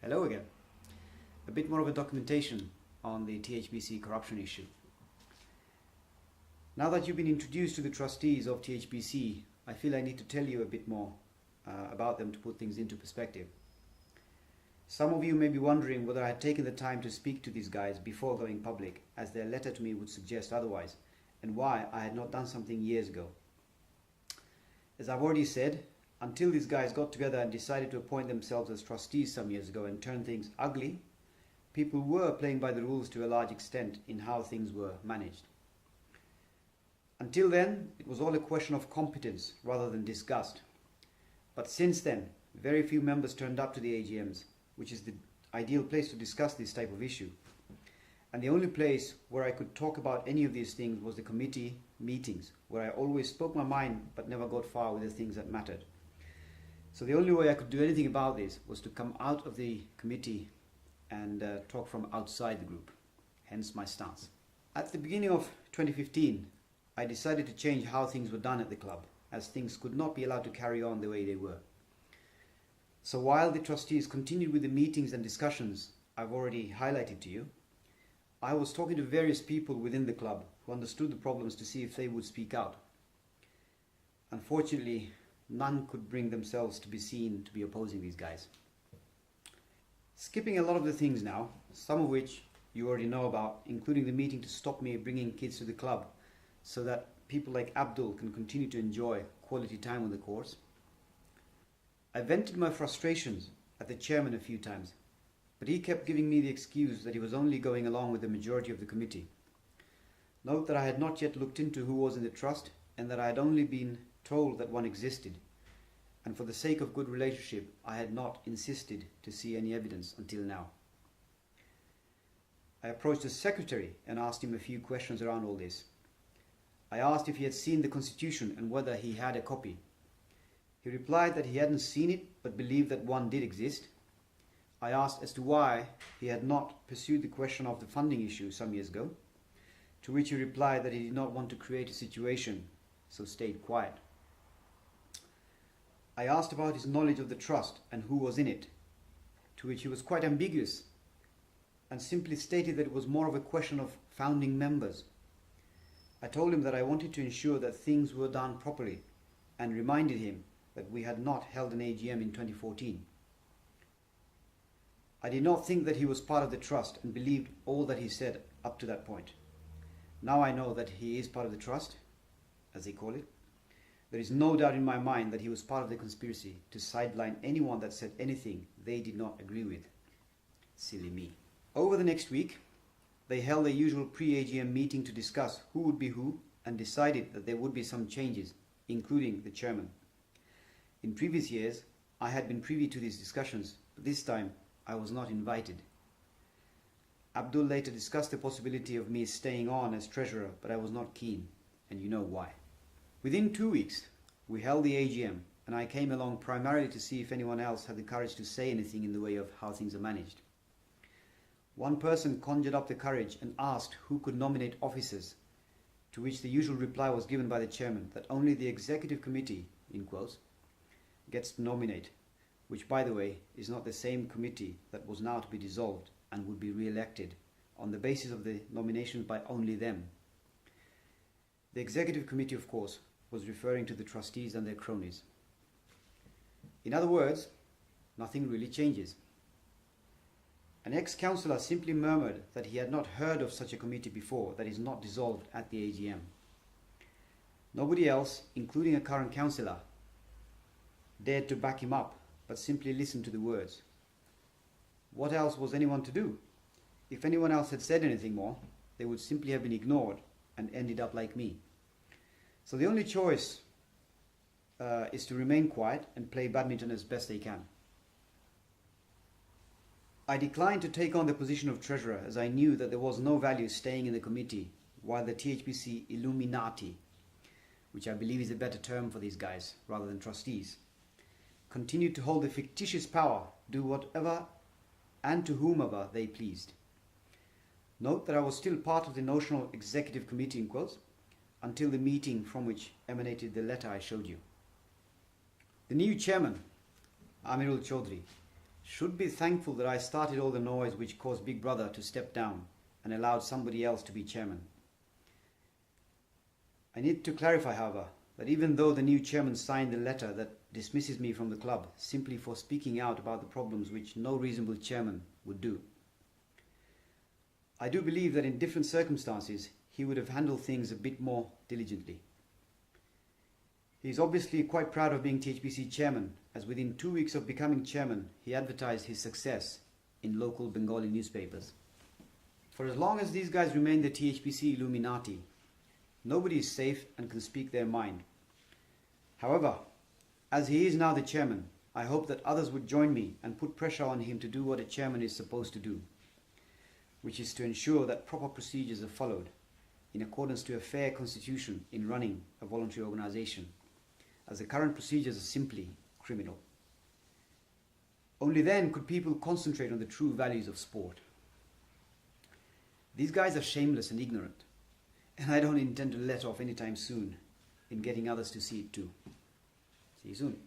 Hello again. A bit more of a documentation on the THBC corruption issue. Now that you've been introduced to the trustees of THBC, I feel I need to tell you a bit more about them to put things into perspective. Some of you may be wondering whether I had taken the time to speak to these guys before going public, as their letter to me would suggest otherwise, and why I had not done something years ago. As I've already said, until these guys got together and decided to appoint themselves as trustees some years ago and turn things ugly, people were playing by the rules to a large extent in how things were managed. Until then, it was all a question of competence rather than disgust. But since then, very few members turned up to the AGMs, which is the ideal place to discuss this type of issue. And the only place where I could talk about any of these things was the committee meetings, where I always spoke my mind but never got far with the things that mattered. So the only way I could do anything about this was to come out of the committee and talk from outside the group, hence my stance. At the beginning of 2015, I decided to change how things were done at the club, as things could not be allowed to carry on the way they were. So while the trustees continued with the meetings and discussions I've already highlighted to you, I was talking to various people within the club who understood the problems to see if they would speak out. Unfortunately, none could bring themselves to be seen to be opposing these guys. Skipping a lot of the things now, some of which you already know about, including the meeting to stop me bringing kids to the club so that people like Abdul can continue to enjoy quality time on the course. I vented my frustrations at the chairman a few times, but he kept giving me the excuse that he was only going along with the majority of the committee. Note that I had not yet looked into who was in the trust and that I had only been told that one existed, and for the sake of good relationship I had not insisted to see any evidence until now. I approached the secretary and asked him a few questions around all this. I asked if he had seen the constitution and whether he had a copy. He replied that he hadn't seen it but believed that one did exist. I asked as to why he had not pursued the question of the funding issue some years ago, to which he replied that he did not want to create a situation, so stayed quiet. I asked about his knowledge of the trust and who was in it, to which he was quite ambiguous and simply stated that it was more of a question of founding members. I told him that I wanted to ensure that things were done properly and reminded him that we had not held an AGM in 2014. I did not think that he was part of the trust and believed all that he said up to that point. Now I know that he is part of the trust, as they call it. There is no doubt in my mind that he was part of the conspiracy to sideline anyone that said anything they did not agree with. Silly me. Over the next week, they held their usual pre-AGM meeting to discuss who would be who and decided that there would be some changes, including the chairman. In previous years, I had been privy to these discussions, but this time I was not invited. Abdul later discussed the possibility of me staying on as treasurer, but I was not keen, and you know why. Within 2 weeks, we held the AGM, and I came along primarily to see if anyone else had the courage to say anything in the way of how things are managed. One person conjured up the courage and asked who could nominate officers, to which the usual reply was given by the chairman that only the executive committee, in quotes, gets to nominate, which by the way is not the same committee that was now to be dissolved and would be re-elected on the basis of the nominations by only them. The executive committee, of course, was referring to the trustees and their cronies. In other words, nothing really changes. An ex-councillor simply murmured that he had not heard of such a committee before that is not dissolved at the AGM. Nobody else, including a current councillor, dared to back him up, but simply listened to the words. What else was anyone to do? If anyone else had said anything more, they would simply have been ignored and ended up like me. So the only choice is to remain quiet and play badminton as best they can. I declined to take on the position of treasurer as I knew that there was no value staying in the committee while the THBC Illuminati, which I believe is a better term for these guys rather than trustees, continued to hold the fictitious power, do whatever and to whomever they pleased. Note that I was still part of the notional executive committee in quotes until the meeting from which emanated the letter I showed you. The new chairman, Amirul Chaudhry, should be thankful that I started all the noise which caused Big Brother to step down and allowed somebody else to be chairman. I need to clarify, however, that even though the new chairman signed the letter that dismisses me from the club simply for speaking out about the problems which no reasonable chairman would do, I do believe that in different circumstances he would have handled things a bit more diligently. He is obviously quite proud of being THBC chairman, as within 2 weeks of becoming chairman he advertised his success in local Bengali newspapers. For as long as these guys remain the THBC Illuminati, nobody is safe and can speak their mind. However, as he is now the chairman, I hope that others would join me and put pressure on him to do what a chairman is supposed to do, which is to ensure that proper procedures are followed in accordance to a fair constitution in running a voluntary organisation, as the current procedures are simply criminal. Only then could people concentrate on the true values of sport. These guys are shameless and ignorant, and I don't intend to let off anytime soon in getting others to see it too. See you soon.